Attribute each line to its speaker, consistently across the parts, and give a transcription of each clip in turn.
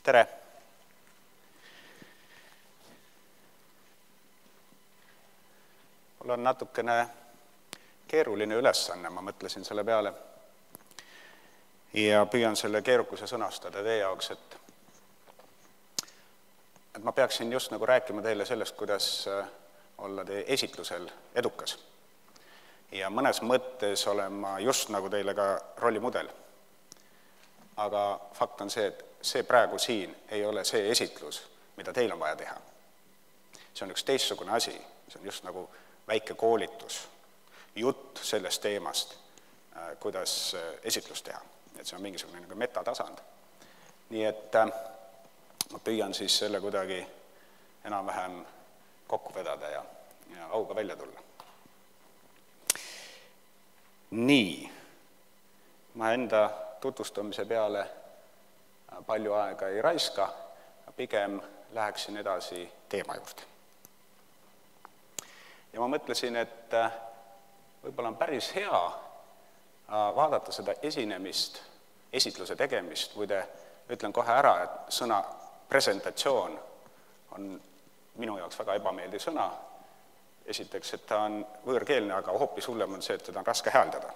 Speaker 1: Tere! Mul on natukene keeruline ülesanne, ma mõtlesin selle peale ja püüan selle keerukuse sõnastada teie jaoks, et ma peaksin just nagu rääkima teile sellest, kuidas olla teie esitlusel edukas. Ja mõnes mõttes olen ma just nagu teile ka rollimudel. Aga fakt on see, et see praegu siin ei ole see esitlus, mida teil on vaja teha. See on üks teistsugune asi, see on just nagu väike koolitus, jutt sellest teemast, kuidas esitlust teha. Et see on mingisugune nagu metatasand. Nii et ma püüan siis selle kuidagi enam-vähem kokku vedada ja auga välja tulla. Nii, ma enda tutvustamise peale palju aega ei raiska, pigem läheksin edasi teema juurde. Ja ma mõtlesin, et võib-olla on päris hea vaadata seda esinemist, esitluse tegemist, muide ütlen kohe ära, et sõna presentatsioon on minu jaoks väga ebameeldiv sõna. Esiteks, et ta on võõrkeelne, aga hoopis hullem on see, et teda on raske hääldada.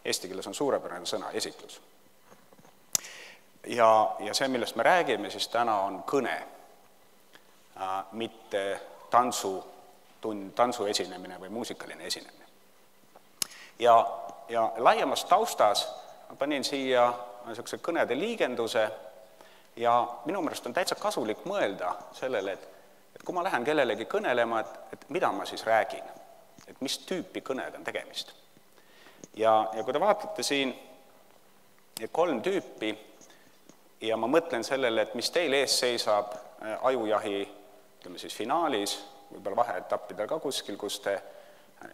Speaker 1: Eesti keeles on suurepärane sõna esitlus. Ja see, millest me räägime, siis täna on kõne, mitte tantsu esinemine või muusikaline esinemine. Ja laiemast taustas ma panin siia niisuguse kõnede liigenduse ja minu meelest on täitsa kasulik mõelda sellele, et kui ma lähen kellelegi kõnelema, et mida ma siis räägin, et mis tüüpi kõned on tegemist. Ja kui te vaatate siin 3 tüüpi ja ma mõtlen sellele, et mis teil ees seisab ajujahi, ütleme siis finaalis, võib-olla vaheetappidel ka kuskil, kus te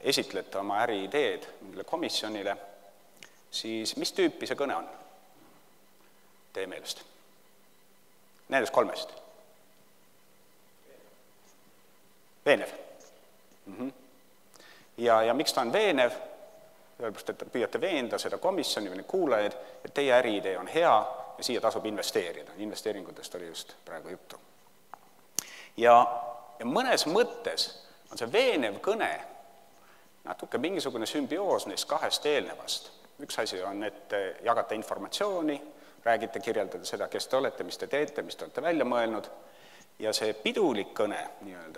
Speaker 1: esitlete oma äriideed mingile komisjonile, siis mis tüüpi see kõne on teie meelest? Nendest 3. Veenev. Ja miks ta on veenev? Sellepärast, et te püüate veenda seda komisjoni või kuulajaid, et teie äriidee on hea ja siia tasub investeerida. Investeeringutest oli just praegu juttu. Ja mõnes mõttes on see veenev kõne natuke mingisugune sümbioos neist 2 eelnevast. Üks asi on, et jagate informatsiooni, räägite, kirjeldada seda, kes te olete, mis te teete, mis te olete välja mõelnud. Ja see pidulik kõne,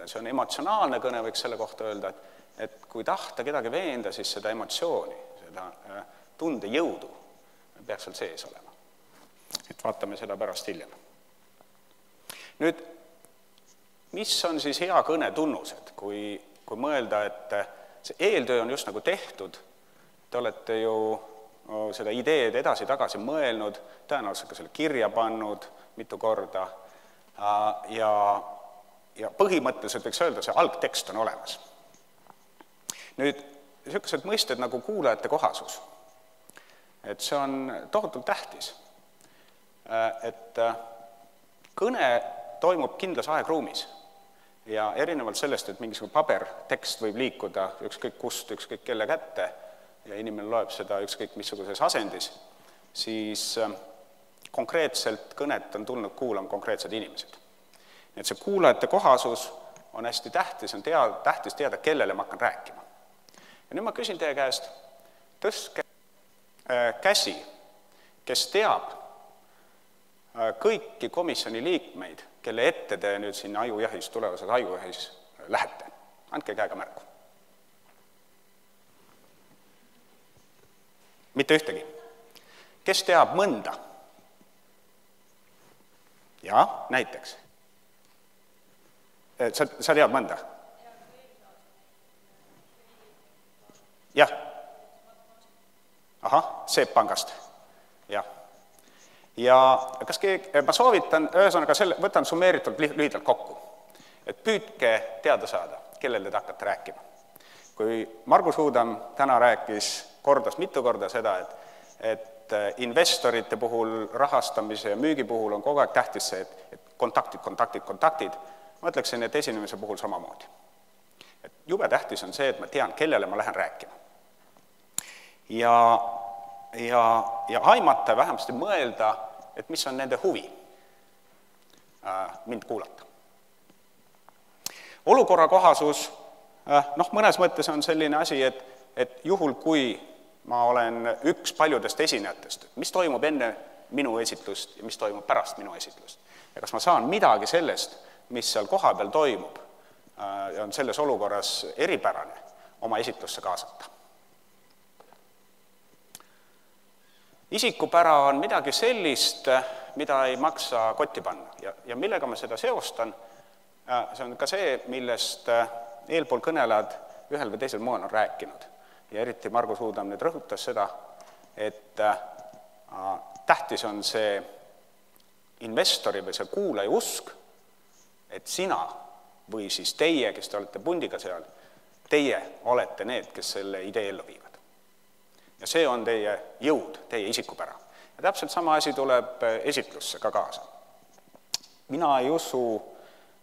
Speaker 1: see on emotsionaalne kõne, võiks selle kohta öelda, et kui tahta kedagi veenda, siis seda emotsiooni, seda tunde jõudu peaks seal sees olema. Et vaatame seda pärast hiljem. Nüüd, mis on siis hea kõne tunnused, kui mõelda, et see eeltöö on just nagu tehtud, te olete ju seda ideed edasi-tagasi mõelnud, tõenäoliselt ka selle kirja pannud mitu korda ja põhimõtteliselt võiks öelda, see algtekst on olemas. Nüüd, sellised mõisted nagu kuulajate kohasus, et see on tohutult tähtis, et kõne toimub kindlas aegruumis ja erinevalt sellest, et mingisugune pabertekst võib liikuda ükskõik kust, ükskõik kelle kätte ja inimene loeb seda ükskõik missuguses asendis, siis konkreetselt kõnet on tulnud kuulama konkreetsed inimesed. Nii et see kuulajate kohasus on hästi tähtis, on tähtis teada, kellele ma hakkan rääkima. Ja nüüd ma küsin teie käest, tõstke käsi, kes teab kõiki komisjoni liikmeid, kelle ette te nüüd siin ajujahis, tulevases ajujahis lähete. Andke käega märku. Mitte ühtegi. Kes teab mõnda? Ja, näiteks. Sa tead mõnda? Jah. Ahah, Seep Pangast. Jah. Ja kas ma soovitan, ühesõnaga võtan summeeritult lühidalt kokku, et püüdke teada saada, kellele te hakkate rääkima. Kui Margus Huudam täna kordas mitu korda seda, et investorite puhul, rahastamise ja müügi puhul on kogu aeg tähtis see, et kontaktid, ma ütleksin, et esinemise puhul samamoodi. Et jube tähtis on see, et ma tean, kellele ma lähen rääkima. Ja aimata vähemasti mõelda, et mis on nende huvi. mind kuulata. Olukorrakohasus, mõnes mõttes on selline asi, et juhul, kui ma olen üks paljudest esinejatest, mis toimub enne minu esitlust ja mis toimub pärast minu esitlust. Ja kas ma saan midagi sellest, mis seal kohapeal toimub ja on selles olukorras eripärane, oma esitlusse kaasata. Isikupära on midagi sellist, mida ei maksa kotti panna ja millega ma seda seostan, see on ka see, millest eelpool kõnelejad ühel või teisel moel on rääkinud. Ja eriti Margus Uudam nüüd rõhutas seda, et tähtis on see investori või see kuulaja usk, et sina või siis teie, kes te olete pundiga seal, teie olete need, kes selle idee ellu viivad. Ja see on teie jõud, teie isikupära. Ja täpselt sama asi tuleb esitlusse ka kaasa. Mina ei usu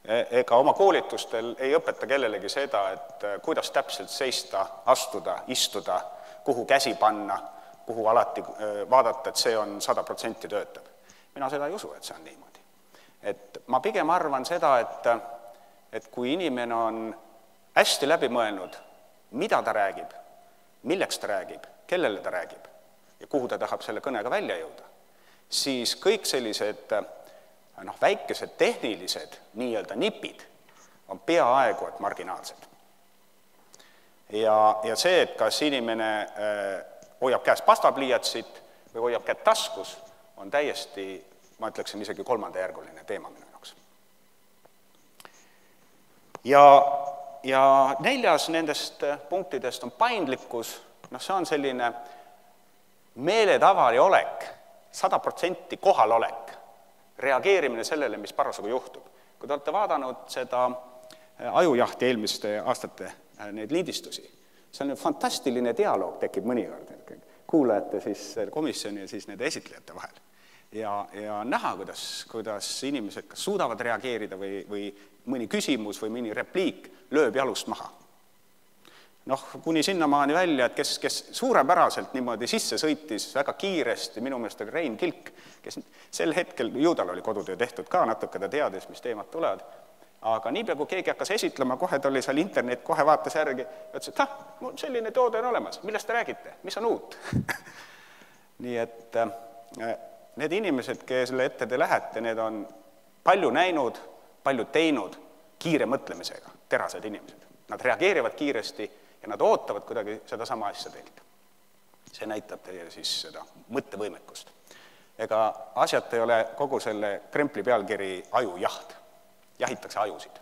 Speaker 1: ega oma koolitustel ei õpeta kellelegi seda, et kuidas täpselt seista, astuda, istuda, kuhu käsi panna, kuhu alati vaadata, et see on 100% töötab. Mina seda ei usu, et see on niimoodi. Et ma pigem arvan seda, et kui inimene on hästi läbi mõelnud, mida ta räägib, milleks ta räägib, kellele ta räägib ja kuhu ta tahab selle kõnega välja jõuda, siis kõik sellised väikesed tehnilised nii-öelda nipid on peaaegu et marginaalsed. Ja see, et kas inimene hoiab käes pastapliiatsit või hoiab käed taskus, on täiesti, ma ütleksin, isegi kolmandajärguline teema minu jaoks. Ja neljas nendest punktidest on paindlikkus, see on selline meeletavali olek, 100% kohalolek, reageerimine sellele, mis parasjagu juhtub. Kui te olete vaadanud seda ajujahti eelmiste aastate neid lindistusi, see on fantastiline dialoog tekib mõnikord, kuulajate siis komisjoni ja siis nende esitlejate vahel. Ja näha, kuidas inimesed kas suudavad reageerida või mõni küsimus või mõni repliik lööb jalust maha. Kuni sinnamaani välja, et kes suurepäraselt niimoodi sisse sõitis väga kiiresti, minu meelest oli Rein Kilk, kes sel hetkel, ju tal oli kodutöö tehtud ka natuke, ta teadis, mis teemad tulevad, aga niipea, kui keegi hakkas esitlema, kohe ta oli seal internet, kohe vaatas järgi ja ütles, et selline toode on olemas, millest te räägite, mis on uut? Nii et need inimesed, kelle ette te lähete, need on palju näinud, palju teinud kiire mõtlemisega, terased inimesed. Nad reageerivad kiiresti ja nad ootavad kuidagi seda sama asja teilt. See näitab teie siis seda mõttevõimekust. Ega asjad ei ole kogu selle krempli pealkiri ajujaht. Jahitakse ajusid.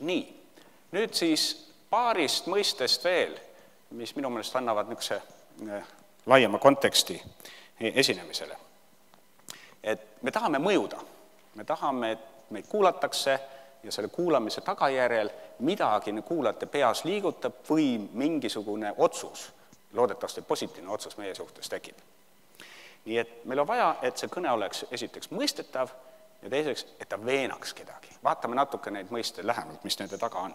Speaker 1: Nii, nüüd siis paarist mõistest veel, mis minu meelest annavad niisuguse laiema konteksti esinemisele. Et me tahame mõjuda. Me tahame, et meid kuulatakse ja selle kuulamise tagajärjel midagi kuulajate peas liigutab või mingisugune otsus, loodetavasti positiivne otsus meie suhtes tekib. Nii et meil on vaja, et see kõne oleks esiteks mõistetav ja teiseks, et ta veenaks kedagi. Vaatame natuke neid mõiste lähemalt, mis nende taga on.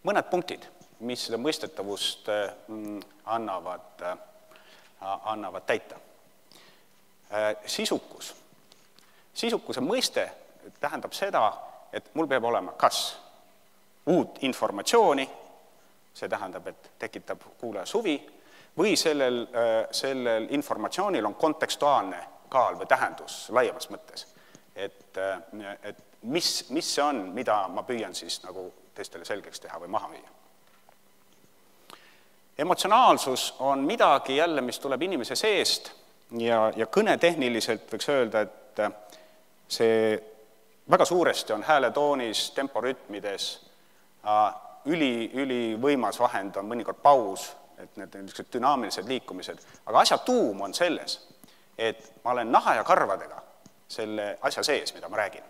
Speaker 1: Mõned punktid, mis seda mõistetavust annavad täita. Sisukus. Sisukuse mõiste tähendab seda, et mul peab olema kas uut informatsiooni, see tähendab, et tekitab kuulaja suvi, või sellel informatsioonil on kontekstuaalne kaal või tähendus laiemas mõttes. Et mis see on, mida ma püüan siis nagu teistele selgeks teha või maha müüa. Emotsionaalsus on midagi jälle, mis tuleb inimese seest ja kõnetehniliselt võiks öelda, et see väga suuresti on hääletoonis, temporütmides, ülivõimas vahend on mõnikord paus, et need on dünaamilised liikumised, aga asja tuum on selles, et ma olen naha ja karvadega selle asja sees, mida ma räägin.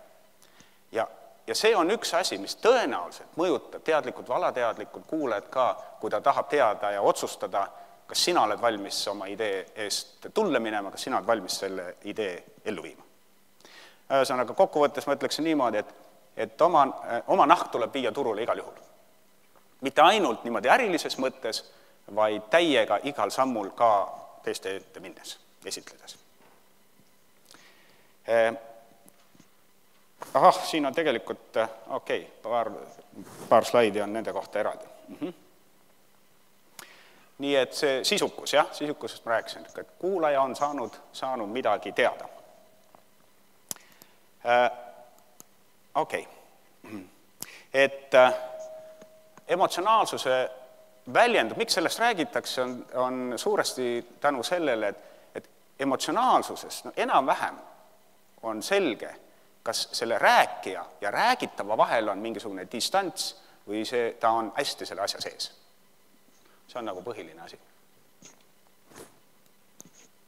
Speaker 1: Ja see on üks asi, mis tõenäoliselt mõjutab teadlikult või alateadlikult kuulajad ka, kui ta tahab teada ja otsustada, kas sina oled valmis oma idee eest tulle minema, kas sina oled valmis selle idee ellu viima. Ühesõnaga, kokkuvõttes ma ütleksin niimoodi, et oma nahk tuleb viia turule igal juhul. mitte ainult niimoodi ärilises mõttes, vaid täiega igal sammul ka teiste ette minnes, esitledes. Siin on tegelikult, paar slaidi on nende kohta eraldi. Nii et see sisukus, sisukusest ma rääkisin, et kuulaja on saanud midagi teada. Et emotsionaalsuse väljendub, miks sellest räägitakse, on suuresti tänu sellele, et emotsionaalsuses enam-vähem on selge, kas selle rääkija ja räägitava vahel on mingisugune distants või ta on hästi selle asja sees. See on nagu põhiline asi.